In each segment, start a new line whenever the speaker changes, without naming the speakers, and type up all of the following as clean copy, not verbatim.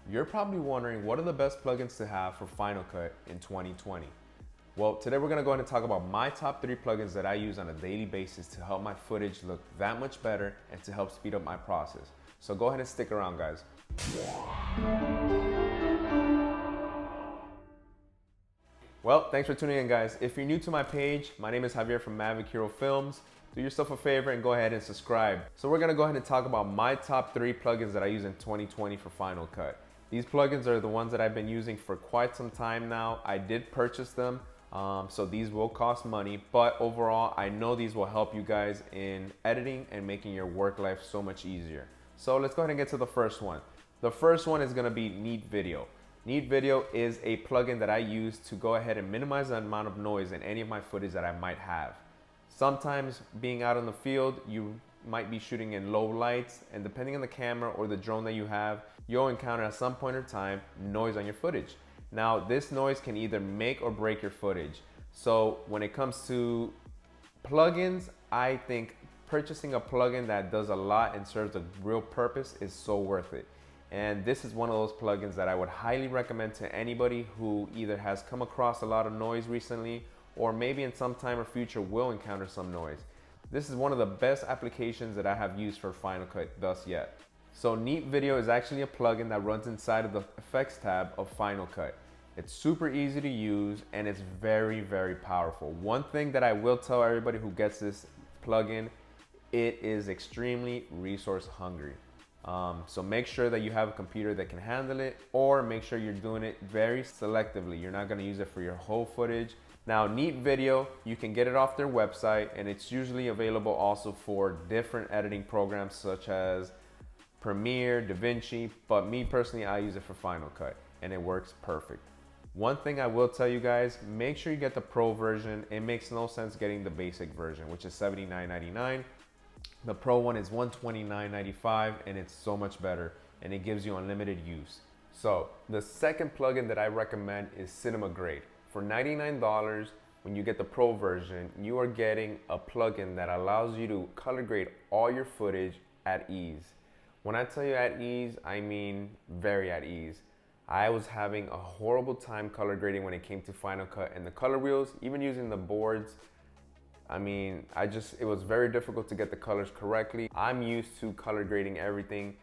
You're probably wondering what are the best plugins to have for Final Cut in 2020. Well, today we're gonna go ahead and talk about my top 3 plugins that I use on a daily basis to help my footage look that much better and to help speed up my process. So go ahead and stick around, guys. Well, thanks for tuning in, guys. If you're new to my page, my name is Javier from Mavic Hero Films. Do yourself a favor and go ahead and subscribe. So we're gonna go ahead and talk about my top 3 plugins that I use in 2020 for Final Cut. These plugins are the ones that I've been using for quite some time now. I did purchase them, so these will cost money, but overall, I know these will help you guys in editing and making your work life so much easier. So let's go ahead and get to the first one. The first one is gonna be Neat Video. Neat Video is a plugin that I use to go ahead and minimize the amount of noise in any of my footage that I might have. Sometimes being out in the field, you might be shooting in low lights, and depending on the camera or the drone that you have, you'll encounter at some point in time noise on your footage. Now, this noise can either make or break your footage. So when it comes to plugins, I think purchasing a plugin that does a lot and serves a real purpose is so worth it. And this is one of those plugins that I would highly recommend to anybody who either has come across a lot of noise recently or maybe in some time or future will encounter some noise. This is one of the best applications that I have used for Final Cut thus yet. So Neat Video is actually a plugin that runs inside of the effects tab of Final Cut. It's super easy to use and it's very, very powerful. One thing that I will tell everybody who gets this plugin, it is extremely resource hungry. So make sure that you have a computer that can handle it, or make sure you're doing it very selectively. You're not gonna use it for your whole footage. Now, Neat Video, you can get it off their website, and it's usually available also for different editing programs such as Premiere, DaVinci, but me personally, I use it for Final Cut, and it works perfect. One thing I will tell you guys, make sure you get the Pro version. It makes no sense getting the basic version, which is $79.99. The Pro one is $129.95, and it's so much better, and it gives you unlimited use. So the second plugin that I recommend is Cinema Grade. For $99, when you get the Pro version, you are getting a plugin that allows you to color grade all your footage at ease. When I tell you at ease, I mean very at ease. I was having a horrible time color grading when it came to Final Cut, and the color wheels, even using the boards, I mean, it was very difficult to get the colors correctly. I'm used to color grading everything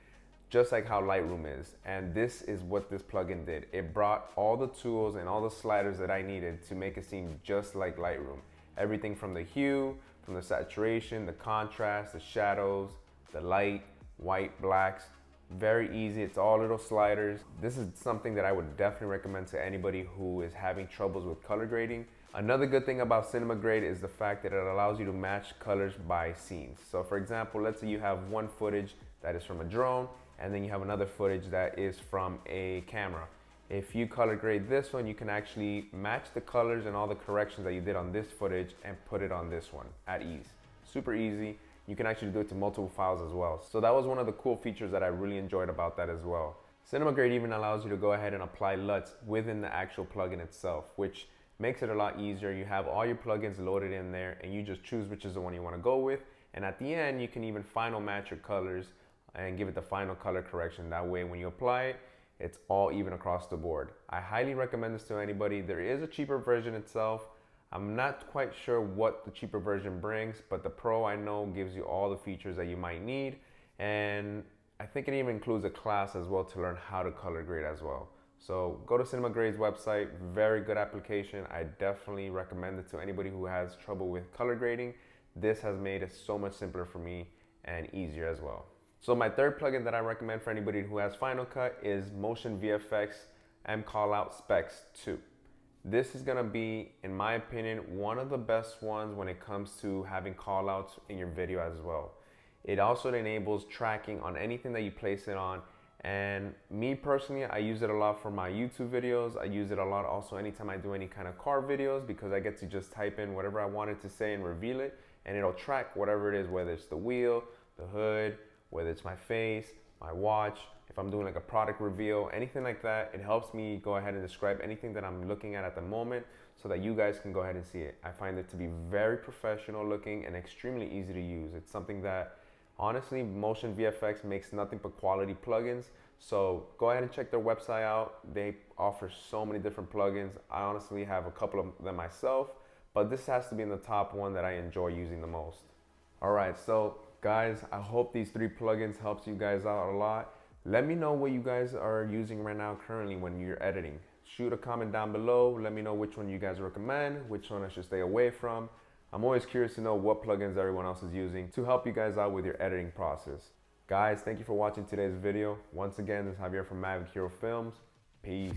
just like how Lightroom is. And this is what this plugin did. It brought all the tools and all the sliders that I needed to make it seem just like Lightroom. Everything from the hue, from the saturation, the contrast, the shadows, the light, white, blacks. Very easy, it's all little sliders. This is something that I would definitely recommend to anybody who is having troubles with color grading. Another good thing about Cinema Grade is the fact that it allows you to match colors by scenes. So for example, let's say you have one footage that is from a drone, and then you have another footage that is from a camera. If you color grade this one, you can actually match the colors and all the corrections that you did on this footage and put it on this one at ease. Super easy. You can actually do it to multiple files as well. So that was one of the cool features that I really enjoyed about that as well. Cinema Grade even allows you to go ahead and apply LUTs within the actual plugin itself, which makes it a lot easier. You have all your plugins loaded in there and you just choose which is the one you want to go with. And at the end, you can even final match your colors and give it the final color correction. That way, when you apply it, it's all even across the board. I highly recommend this to anybody. There is a cheaper version itself. I'm not quite sure what the cheaper version brings, but the Pro I know gives you all the features that you might need. And I think it even includes a class as well to learn how to color grade as well. So go to Cinema Grade's website, very good application. I definitely recommend it to anybody who has trouble with color grading. This has made it so much simpler for me and easier as well. So my third plugin that I recommend for anybody who has Final Cut is Motion VFX MCallout Specs 2. This is gonna be, in my opinion, one of the best ones when it comes to having callouts in your video as well. It also enables tracking on anything that you place it on. And me personally, I use it a lot for my YouTube videos. I use it a lot also anytime I do any kind of car videos, because I get to just type in whatever I wanted to say and reveal it, and it'll track whatever it is, whether it's the wheel, the hood, whether it's my face, my watch, if I'm doing like a product reveal, anything like that. It helps me go ahead and describe anything that I'm looking at the moment so that you guys can go ahead and see it. I find it to be very professional looking and extremely easy to use. It's something that honestly, Motion VFX makes nothing but quality plugins. So go ahead and check their website out. They offer so many different plugins. I honestly have a couple of them myself, but this has to be in the top one that I enjoy using the most. All right, so guys, I hope these 3 plugins helps you guys out a lot. Let me know what you guys are using right now currently when you're editing. Shoot a comment down below. Let me know which one you guys recommend, which one I should stay away from. I'm always curious to know what plugins everyone else is using to help you guys out with your editing process. Guys, thank you for watching today's video. Once again, this is Javier from Mavic Hero Films. Peace.